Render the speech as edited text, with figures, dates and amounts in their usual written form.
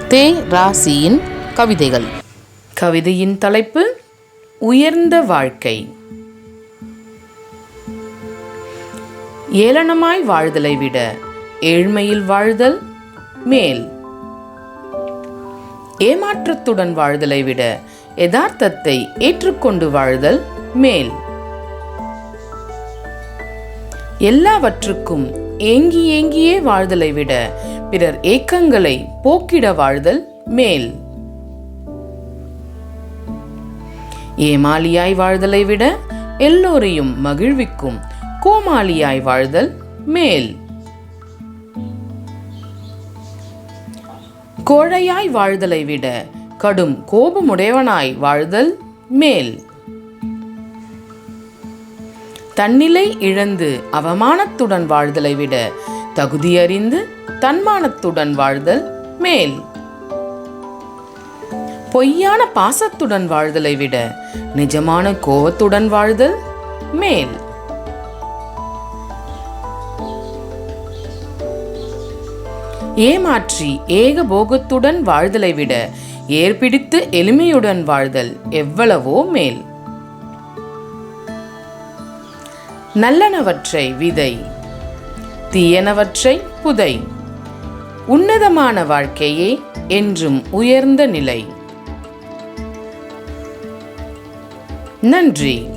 தே ராசியின் கவிதைகள். கவிதையின் தலைப்பு உயர்ந்த வாழ்க்கை. ஏளனமாய் வாழ்தலை விட ஏழ்மையில் வாழ்தல் மேல். ஏமாற்றத்துடன் வாழ்தலை விட யதார்த்தத்தை ஏற்றுக்கொண்டு வாழ்தல் மேல். எல்லாவற்றுக்கும் ஏங்கி ஏங்கியே வாழ்தலை விட பிறர் ஏக்கங்களை போக்கிட வாழ்தல் மேல். ஏமாளியாய் வாழ்தலை விட எல்லோரையும் மகிழ்விக்கும் கோமாளியாய் வாழ்தல் மேல். கோழையாய் வாழ்தலை விட கடும் கோபமுடையவனாய் வாழ்தல் மேல். தன்னிலை இழந்து அவமானத்துடன் வாழ்தலை விட தகுதியறிந்து தன்மானத்துடன் வாழ்தல் மேல். பொய்யான பாசத்துடன் வாழ்தலை விட நிஜமான கோபத்துடன் வாழ்தல் மேல். ஏமாற்றி ஏகபோகத்துடன் வாழ்தலை விட ஏற்பிடித்து எளிமையுடன் வாழ்தல் எவ்வளவோ மேல். நல்லனவற்றை விதை, தீயனவற்றை புதை. உன்னதமான வாழ்க்கையே என்றும் உயர்ந்த நிலை. நன்றி.